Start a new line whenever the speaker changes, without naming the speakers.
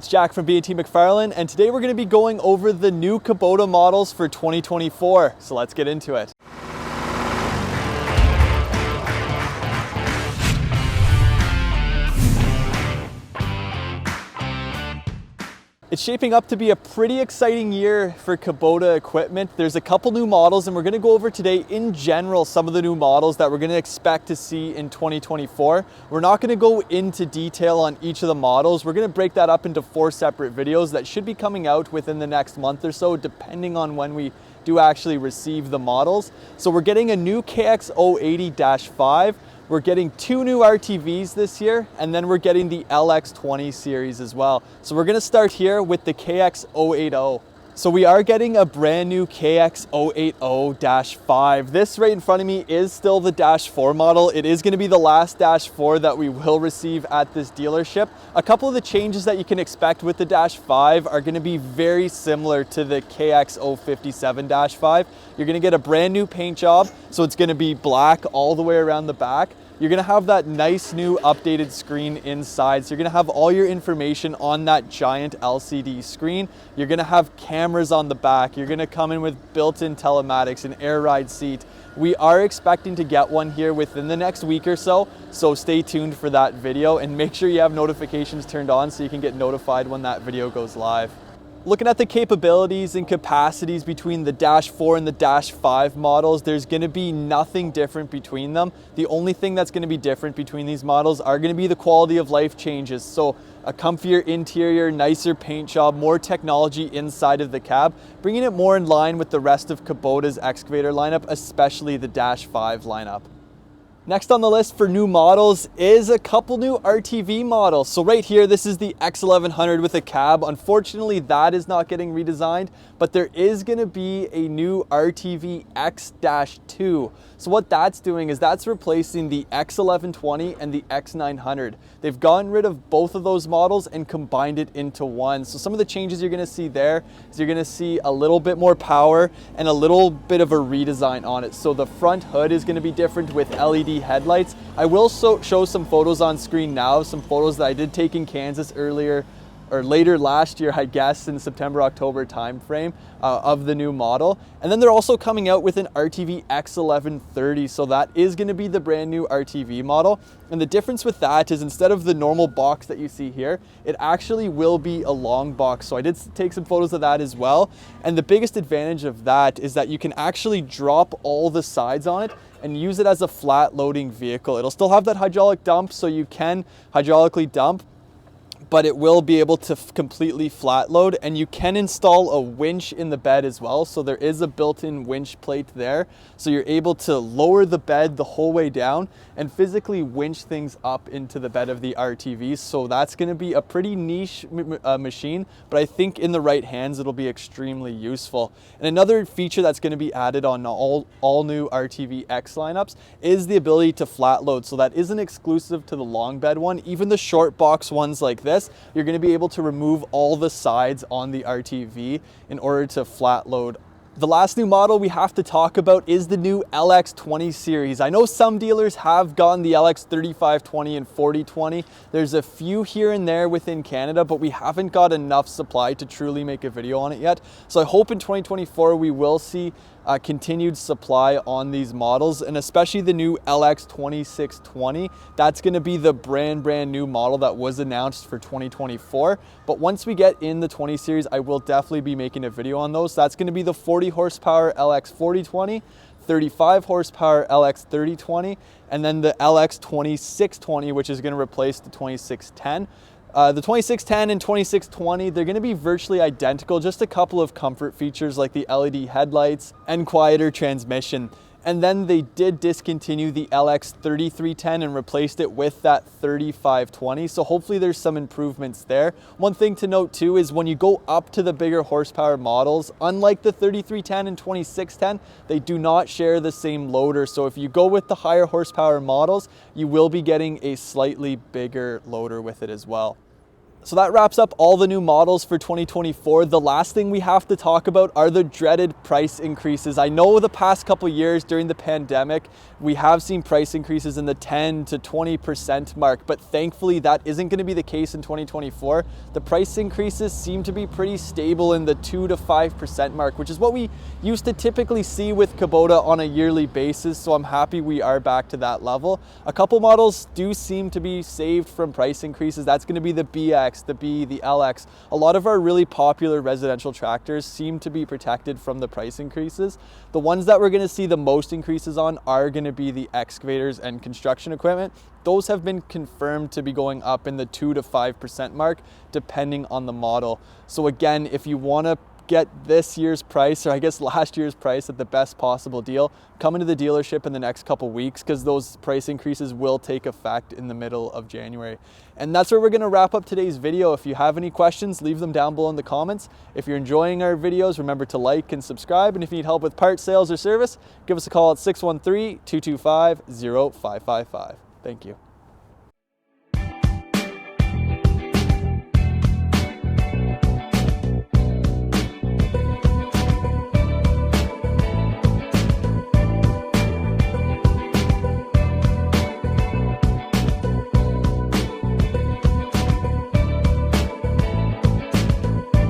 It's Jack from B&T MacFarlane, and today we're going to be going over the new Kubota models for 2024. So let's get into it. It's shaping up to be a pretty exciting year for Kubota equipment. There's a couple new models, and we're going to go over today in general some of the new models that we're going to expect to see in 2024. We're not going to go into detail on each of the models. We're going to break that up into 4 separate videos that should be coming out within the next month or so, depending on when we do actually receive the models. So we're getting a new KX080-5. We're getting 2 new RTVs this year, and then we're getting the LX20 series as well. So we're gonna start here with the KX080. So we are getting a brand new KX080-5. This right in front of me is still the Dash 4 model. It is gonna be the last Dash 4 that we will receive at this dealership. A couple of the changes that you can expect with the Dash 5 are gonna be very similar to the KX057-5. You're gonna get a brand new paint job, so it's gonna be black all the way around the back. You're gonna have that nice new updated screen inside. So you're gonna have all your information on that giant LCD screen. You're gonna have cameras on the back. You're gonna come in with built-in telematics, an air ride seat. We are expecting to get one here within the next week or so stay tuned for that video and make sure you have notifications turned on so you can get notified when that video goes live. Looking at the capabilities and capacities between the Dash 4 and the Dash 5 models, there's going to be nothing different between them. The only thing that's going to be different between these models are going to be the quality of life changes. So a comfier interior, nicer paint job, more technology inside of the cab, bringing it more in line with the rest of Kubota's excavator lineup, especially the Dash 5 lineup. Next on the list for new models is a couple new RTV models. So right here, this is the X1100 with a cab. Unfortunately, that is not getting redesigned, but there is gonna be a new RTV X-2. So what that's doing is that's replacing the X1120 and the X900. They've gotten rid of both of those models and combined it into one. So some of the changes you're gonna see there is you're gonna see a little bit more power and a little bit of a redesign on it. So the front hood is gonna be different with LED headlights. I will show some photos on screen now, some photos that I did take in Kansas later last year, I guess, in September, October timeframe of the new model. And then they're also coming out with an RTV X1130. So that is going to be the brand new RTV model. And the difference with that is instead of the normal box that you see here, it actually will be a long box. So I did take some photos of that as well. And the biggest advantage of that is that you can actually drop all the sides on it and use it as a flat loading vehicle. It'll still have that hydraulic dump, so you can hydraulically dump, but it will be able to completely flat load, and you can install a winch in the bed as well. So there is a built-in winch plate there. So you're able to lower the bed the whole way down and physically winch things up into the bed of the RTV. So that's gonna be a pretty niche machine, but I think in the right hands, it'll be extremely useful. And another feature that's gonna be added on all new RTV X lineups is the ability to flat load. So that isn't exclusive to the long bed one. Even the short box ones like this, you're going to be able to remove all the sides on the RTV in order to flat load. The last new model we have to talk about is the new LX20 series. I know some dealers have gotten the LX3520 and 4020. There's a few here and there within Canada, but we haven't got enough supply to truly make a video on it yet. So I hope in 2024 we will see continued supply on these models, and especially the new LX2620. That's going to be the brand new model that was announced for 2024. But once we get in the 20 series, I will definitely be making a video on those. So that's going to be the 40 horsepower LX4020, 35 horsepower LX3020, and then the LX2620, which is going to replace the 2610. The 2610 and 2620, they're going to be virtually identical, just a couple of comfort features like the LED headlights and quieter transmission. And then they did discontinue the LX3310 and replaced it with that 3520. So hopefully there's some improvements there. One thing to note too is when you go up to the bigger horsepower models, unlike the 3310 and 2610, they do not share the same loader. So if you go with the higher horsepower models, you will be getting a slightly bigger loader with it as well. So that wraps up all the new models for 2024. The last thing we have to talk about are the dreaded price increases. I know the past couple years during the pandemic, we have seen price increases in the 10 to 20% mark, but thankfully that isn't going to be the case in 2024. The price increases seem to be pretty stable in the 2 to 5% mark, which is what we used to typically see with Kubota on a yearly basis, so I'm happy we are back to that level. A couple models do seem to be saved from price increases. That's going to be the BX, the B, the LX. A lot of our really popular residential tractors seem to be protected from the price increases. The ones that we're going to see the most increases on are going to be the excavators and construction equipment. Those have been confirmed to be going up in the 2 to 5% mark, depending on the model. So again, if you want to get this year's price, or I guess last year's price, at the best possible deal, come into the dealership in the next couple weeks, because those price increases will take effect in the middle of January. And that's where we're going to wrap up today's video. If you have any questions, leave them down below in the comments. If you're enjoying our videos, remember to like and subscribe. And if you need help with parts, sales, or service, give us a call at 613-225-0555. Thank you.